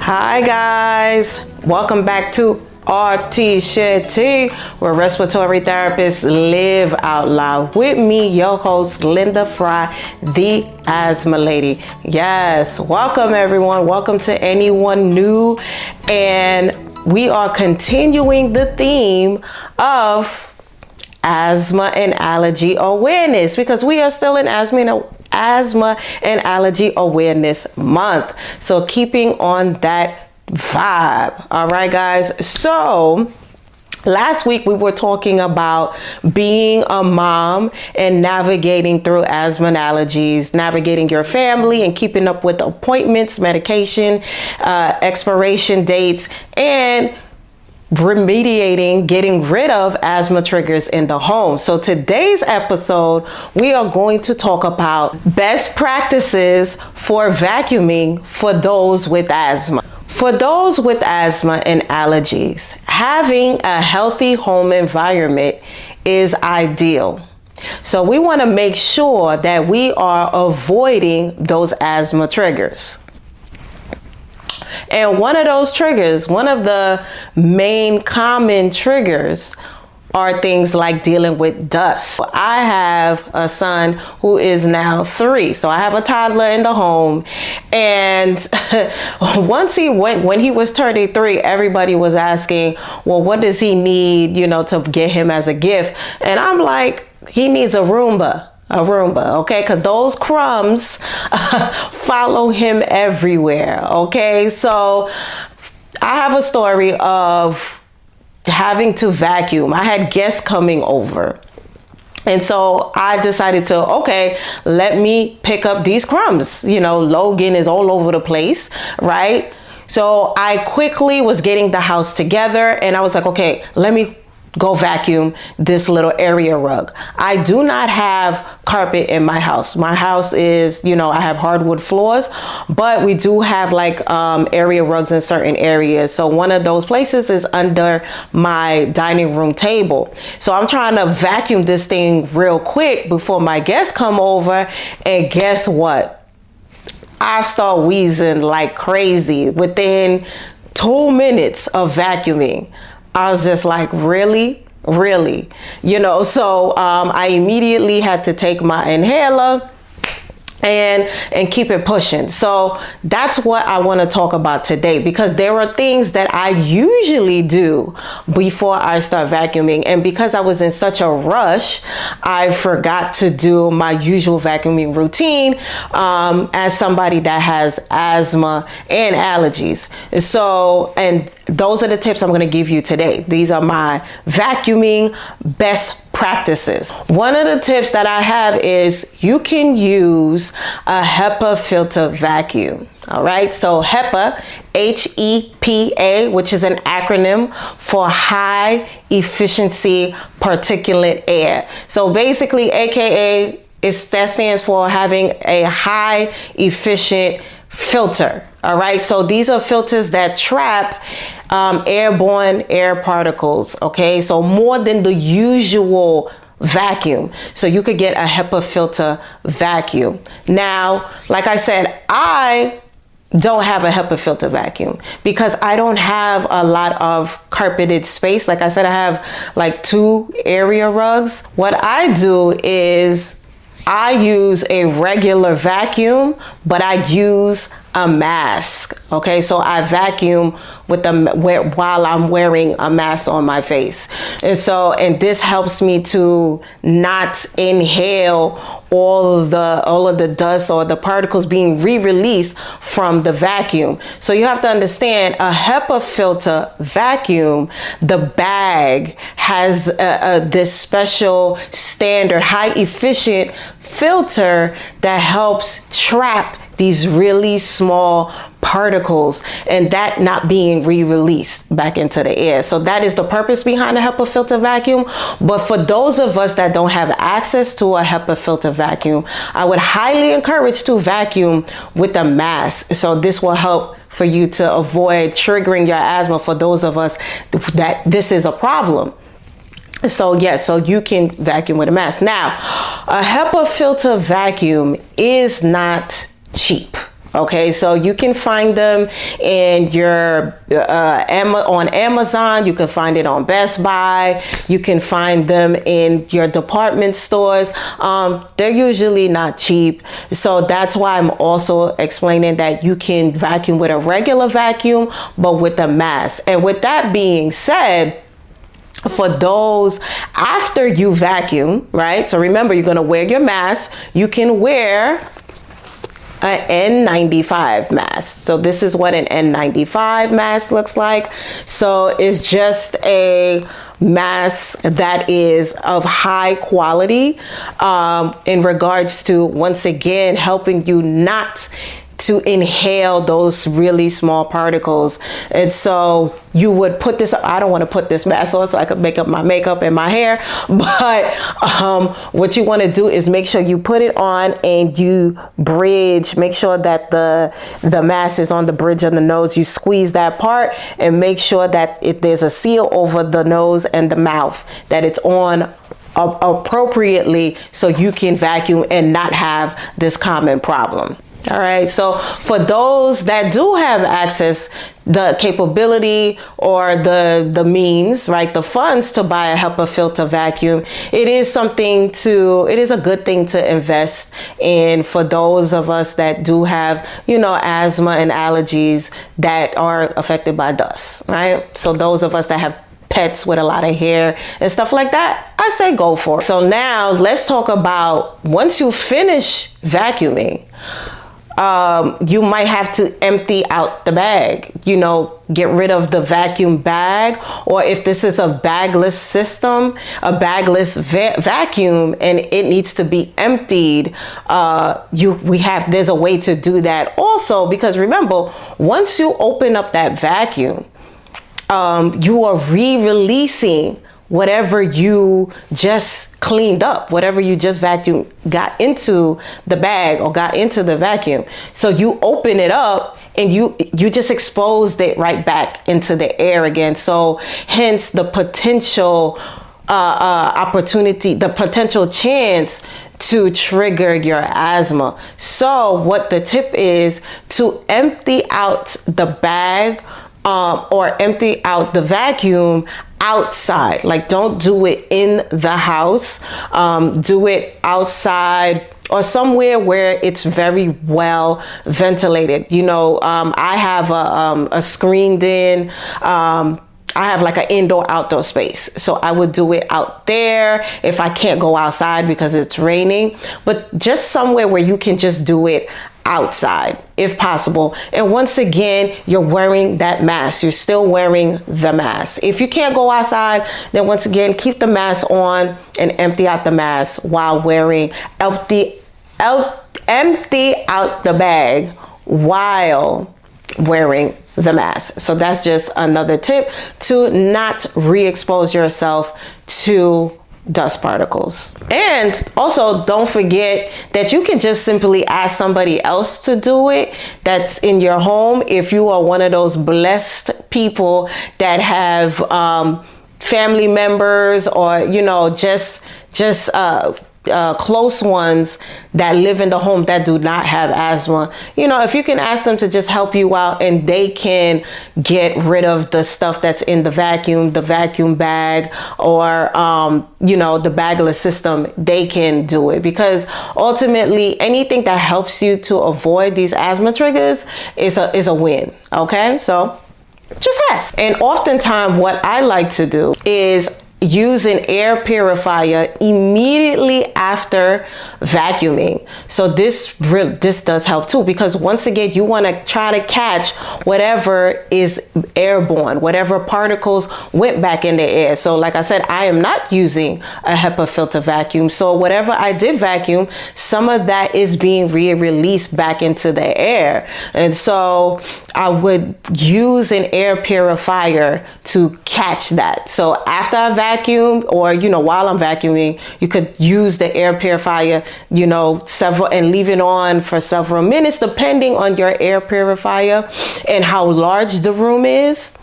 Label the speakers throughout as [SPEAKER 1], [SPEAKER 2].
[SPEAKER 1] Hi guys, welcome back to RT Shed Tea, where respiratory therapists live out loud. With me, your host, Linda Fry, the Asthma Lady. Yes, welcome everyone. Welcome to anyone new. And we are continuing the theme of asthma and allergy awareness, because we are still in asthma and allergy awareness month. So keeping on that vibe. All right, guys. So last week we were talking about being a mom and navigating through asthma and allergies, navigating your family and keeping up with appointments, medication, expiration dates, and remediating, getting rid of asthma triggers in the home. So today's episode, we are going to talk about best practices for vacuuming for those with asthma. For those with asthma and allergies, having a healthy home environment is ideal. So we want to make sure that we are avoiding those asthma triggers. And one of those triggers, one of the main common triggers, are things like dealing with dust. I have a son who is now 3, so I have a toddler in the home. And when he was turning 3, everybody was asking, well, what does he need, to get him as a gift? And I'm like, he needs a Roomba, okay? Because those crumbs follow him everywhere, okay? So I have a story of having to vacuum. I had guests coming over. And so I decided to, let me pick up these crumbs. Logan is all over the place, right? So I quickly was getting the house together and I was like, okay, let me go vacuum this little area rug. I do not have carpet in my house. My house is, I have hardwood floors, but we do have area rugs in certain areas. So one of those places is under my dining room table. So I'm trying to vacuum this thing real quick before my guests come over. And guess what? I start wheezing like crazy within 2 minutes of vacuuming. I was just like, really? So I immediately had to take my inhaler and keep it pushing. So that's what I want to talk about today, because there are things that I usually do before I start vacuuming. And because I was in such a rush, I forgot to do my usual vacuuming routine as somebody that has asthma and allergies. So, and those are the tips I'm going to give you today. These are my vacuuming best practices. One of the tips that I have is you can use a HEPA filter vacuum. All right. So HEPA, HEPA, which is an acronym for high efficiency particulate air. So basically, AKA, that stands for having a high efficient filter. All right. So these are filters that trap airborne air particles. Okay. So more than the usual vacuum. So you could get a HEPA filter vacuum. Now, like I said, I don't have a HEPA filter vacuum because I don't have a lot of carpeted space. Like I said, I have 2 area rugs. What I do is I use a regular vacuum, but I use a mask. Okay, so I vacuum while I'm wearing a mask on my face. And this helps me to not inhale all of the dust or the particles being re-released from the vacuum. So you have to understand, a HEPA filter vacuum, the bag has this special standard high efficient filter that helps trap these really small particles and that not being re-released back into the air. So that is the purpose behind a HEPA filter vacuum. But for those of us that don't have access to a HEPA filter vacuum, I would highly encourage to vacuum with a mask. So this will help for you to avoid triggering your asthma for those of us that this is a problem. So yes, so you can vacuum with a mask. Now, a HEPA filter vacuum is not cheap. Okay, so you can find them in your on Amazon. You can find it on Best Buy. You can find them in your department stores. They're usually not cheap, so that's why I'm also explaining that you can vacuum with a regular vacuum, but with a mask. And with that being said, for those after you vacuum, right? So remember, you're going to wear your mask. You can wear an N95 mask. So this is what an N95 mask looks like. So it's just a mask that is of high quality in regards to, once again, helping you not to inhale those really small particles. And so you would put this, I don't want to put this mask on so I could make up my makeup and my hair, but what you want to do is make sure you put it on and you bridge, make sure that the mask is on the bridge of the nose. You squeeze that part and make sure that if there's a seal over the nose and the mouth, that it's on appropriately so you can vacuum and not have this common problem. All right, so for those that do have access, the capability or the means, right, the funds to buy a HEPA filter vacuum, it is a good thing to invest in for those of us that do have, asthma and allergies that are affected by dust, right? So those of us that have pets with a lot of hair and stuff like that, I say go for it. So now let's talk about, once you finish vacuuming, you might have to empty out the bag, get rid of the vacuum bag, or if this is a bagless system, a bagless vacuum, and it needs to be emptied, there's a way to do that also, because remember, once you open up that vacuum, you are re-releasing whatever you just cleaned up, whatever you just got into the bag or got into the vacuum. So you open it up and you just exposed it right back into the air again. So hence the potential opportunity, the potential chance to trigger your asthma. So what the tip is to empty out the bag or empty out the vacuum outside. Like, don't do it in the house. Do it outside or somewhere where it's very well ventilated. I have a screened in, I have like an indoor outdoor space. So I would do it out there if I can't go outside because it's raining, but just somewhere where you can just do it outside if possible. And once again, you're wearing that mask. You're still wearing the mask. If you can't go outside, then once again, keep the mask on and empty out the mask while empty out the bag while wearing the mask. So that's just another tip to not re-expose yourself to dust particles. And also, don't forget that you can just simply ask somebody else to do it that's in your home. If you are one of those blessed people that have family members or just close ones that live in the home that do not have asthma, if you can ask them to just help you out and they can get rid of the stuff that's in the vacuum bag, or the bagless system, they can do it, because ultimately anything that helps you to avoid these asthma triggers is a win. Okay, so just ask. And oftentimes what I like to do is use an air purifier immediately after vacuuming. So this does help too, because once again, you want to try to catch whatever is airborne, whatever particles went back in the air. So like I said, I am not using a HEPA filter vacuum. So whatever I did vacuum, some of that is being released back into the air. And so I would use an air purifier to catch that. So after I vacuum, or while I'm vacuuming, you could use the air purifier, and leave it on for several minutes, depending on your air purifier and how large the room is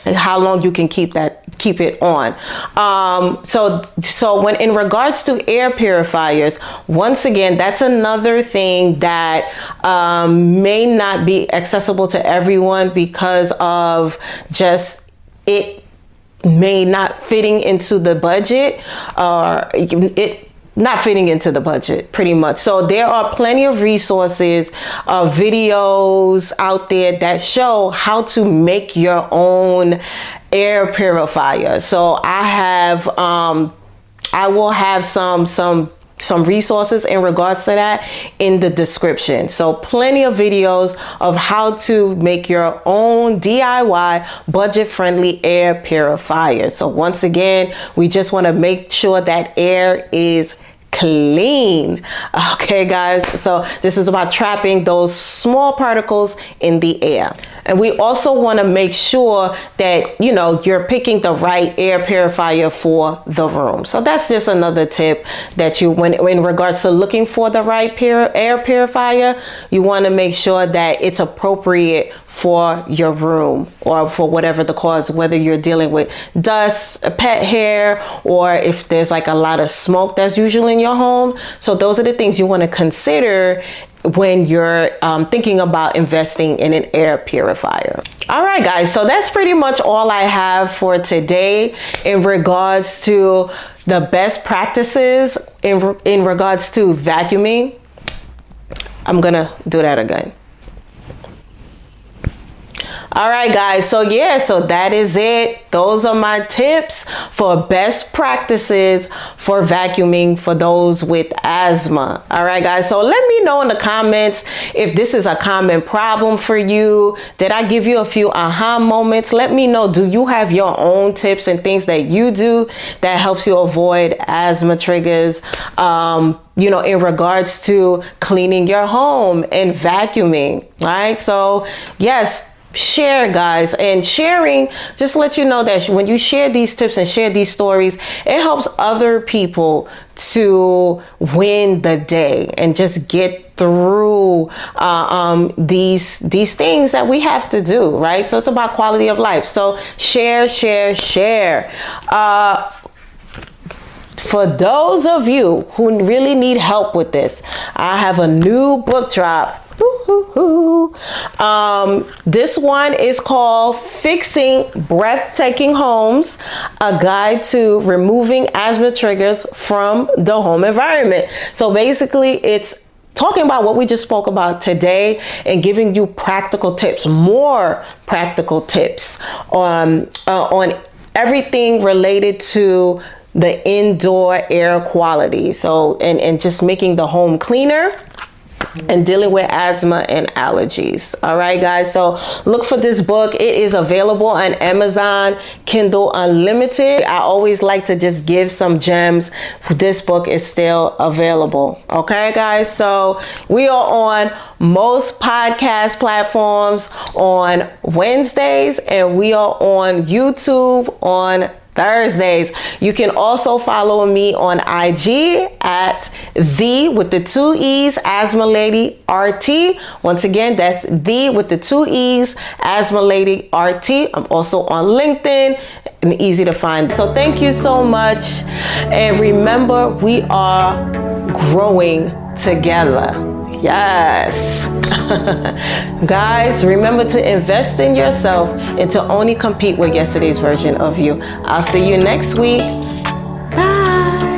[SPEAKER 1] and how long you can keep that keep it on. So when in regards to air purifiers, once again, that's another thing that may not be accessible to everyone because of just it may not fitting into the budget, or it not fitting into the budget pretty much. So there are plenty of resources, videos out there that show how to make your own air purifier. So I will have some resources in regards to that in the description. So plenty of videos of how to make your own DIY budget-friendly air purifier. So once again, we just want to make sure that air is clean. Okay, guys. So this is about trapping those small particles in the air. And we also want to make sure that, you know, you're picking the right air purifier for the room. So that's just another tip that you, when in regards to looking for the right air purifier, you want to make sure that it's appropriate for your room or for whatever the cause, whether you're dealing with dust, pet hair, or if there's like a lot of smoke that's usually in your home. So those are the things you want to consider when you're thinking about investing in an air purifier. All right, guys, so that's pretty much all I have for today in regards to the best practices in regards to vacuuming. I'm gonna do that again. All right, guys. So yeah, so that is it. Those are my tips for best practices for vacuuming for those with asthma. All right, guys. So let me know in the comments if this is a common problem for you. Did I give you a few aha moments? Let me know. Do you have your own tips and things that you do that helps you avoid asthma triggers? You know, in regards to cleaning your home and vacuuming, right? So yes, share, guys. And sharing, just let you know that when you share these tips and share these stories, it helps other people to win the day and just get through these things that we have to do, right? So it's about quality of life. So share. For those of you who really need help with this, I have a new book drop. This one is called Fixing Breathtaking Homes, a guide to removing asthma triggers from the home environment. So basically it's talking about what we just spoke about today and giving you practical tips, more practical tips on everything related to the indoor air quality. So, and just making the home cleaner and dealing with asthma and allergies. All right, guys. So look for this book. It is available on Amazon, Kindle Unlimited. I always like to just give some gems. This book is still available. Okay, guys. So we are on most podcast platforms on Wednesdays, and we are on YouTube on Thursdays. You can also follow me on IG at with the 2 E's, Asthma Lady RT. Once again, that's with the 2 E's, Asthma Lady RT. I'm also on LinkedIn and easy to find. So thank you so much. And remember, we are growing together. Yes. Guys, remember to invest in yourself and to only compete with yesterday's version of you. I'll see you next week. Bye.